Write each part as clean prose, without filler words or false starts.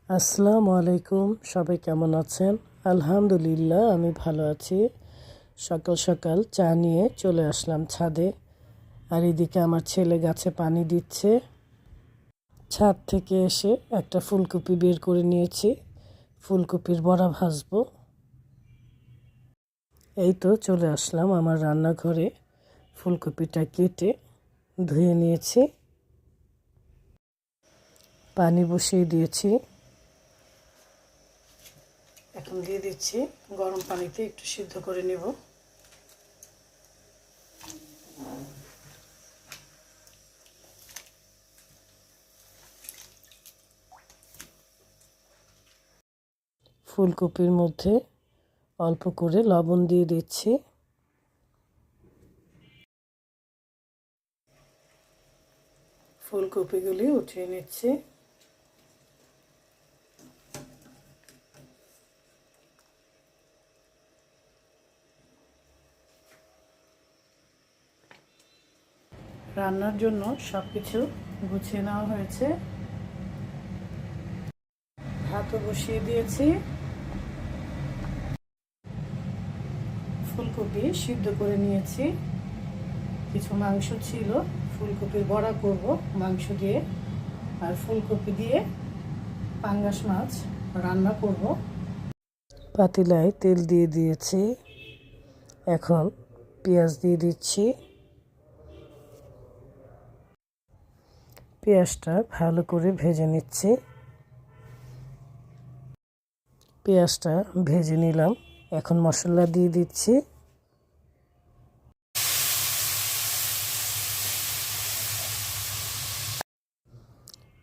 আসসালামু আলাইকুম, সবাই কেমন আছেন? আলহামদুলিল্লাহ, আমি ভালো আছি। সকাল সকাল চা নিয়ে চলে আসলাম ছাদে। আর এদিকে আমার ছেলে গাছে পানি দিচ্ছে। ছাদ থেকে এসে একটা ফুলকপি বের করে নিয়েছি, ফুলকপির বড়া ভাজবো। এই তো চলে আসলাম আমার রান্নাঘরে। ফুলকপিটা কেটে ধুয়ে নিয়েছি, পানি বসিয়ে দিয়েছি। এখন দিয়ে দিচ্ছি গরম পানিতে, একটু সিদ্ধ করে নেব। ফুলকপির মধ্যে অল্প করে লবণ দিয়ে দিচ্ছি। ফুলকপিগুলি উঠিয়ে নিচ্ছি। রান্নার জন্য সব কিছু গুছিয়ে নেওয়া হয়েছে। ভাতও বসিয়ে দিয়েছি। ফুলকপি সিদ্ধ করে নিয়েছি। কিছু মাংস ছিল, ফুলকপির বড়া করব মাংস দিয়ে, আর ফুলকপি দিয়ে পাঙ্গাস মাছ রান্না করব। পাতিলায় তেল দিয়ে দিয়েছি, এখন পেঁয়াজ দিয়ে দিচ্ছি। পেঁয়াজটা ভালো করে ভেজে নিচ্ছি। পেঁয়াজটা ভেজে নিলাম, এখন মশলা দিয়ে দিচ্ছি।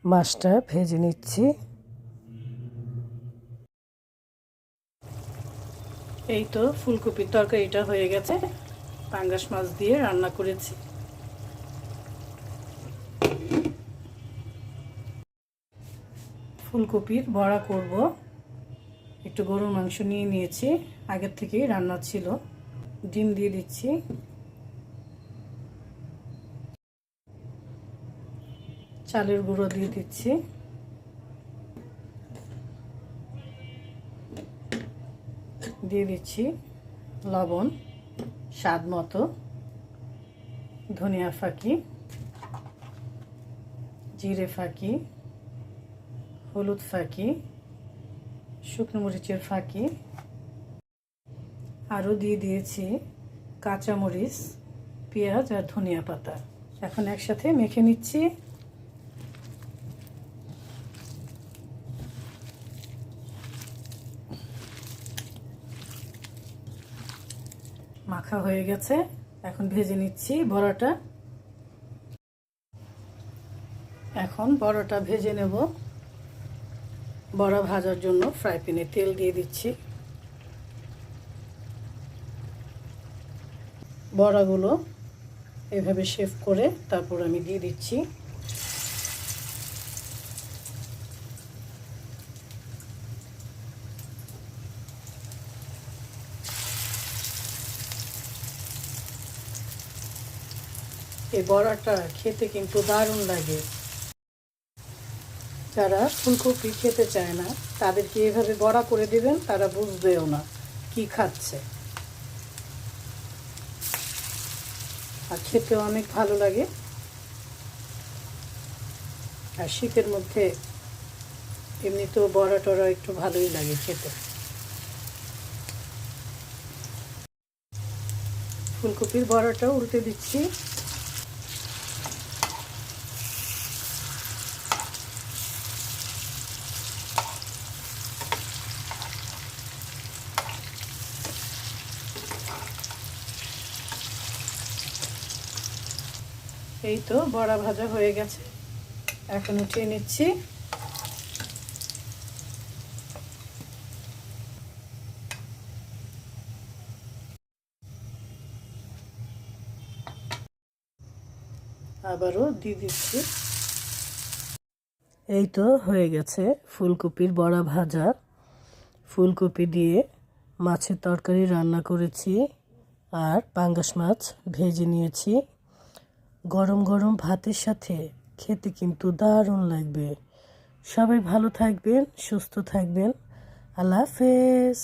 মাছটা ভেজে নিচ্ছি। এই তো ফুলকপির তরকারিটা হয়ে গেছে। পাঙ্গাস মাছ দিয়ে রান্না করেছি। ফুলকপির বড়া করব। একটু গরুর মাংস নিয়ে নিয়েছি, আগের থেকেই রান্না ছিল। ডিম দিয়ে দিচ্ছি। চালের গুঁড়ো দিয়ে দিচ্ছি। দিয়ে দিচ্ছি লবণ স্বাদ মতো, ধনিয়া ফাঁকি, জিরে ফাঁকি, হলুদ ফাঁকি, শুকনো মরিচের ফাঁকি, আরও দিয়ে দিয়েছি কাঁচামরিচ, পেঁয়াজ আর ধনিয়া পাতা। এখন একসাথে মেখে নিচ্ছি। মাখা হয়ে গেছে, এখন ভেজে নিচ্ছি বড়াটা। এখন বড়াটা ভেজে নেব। বড়া ভাজার জন্য ফ্রাই প্যানে তেল দিয়ে দিচ্ছি। বড়াগুলো এভাবে শেপ করে তারপর আমি দিয়ে দিচ্ছি। এই বড়াটা খেতে কিন্তু দারুণ লাগে। যারা ফুলকপি খেতে চায় না তাদেরকে এভাবে বড়া করে দেবেন, তারা বুঝবেও না কি খাচ্ছে। আর খেতেও অনেক ভালো লাগে। আর শীতের মধ্যে এমনিতেও বড়া টড়া একটু ভালোই লাগে খেতে। ফুলকপির বড়াটা উল্টে দিচ্ছি। এই তো বড়া ভাজা হয়ে গেছে, এখন উঠিয়ে নিচ্ছি। আবারও দিয়ে দিচ্ছি। এই তো হয়ে গেছে ফুলকপির বড়া ভাজা। ফুলকপি দিয়ে মাছের তরকারি রান্না করেছি, আর পাঙ্গাস মাছ ভেজে নিয়েছি। গরম গরম ভাতের সাথে খেতে কিন্তু দারুণ লাগবে। সবাই ভালো থাকবেন, সুস্থ থাকবেন। আল্লাহ হাফেজ।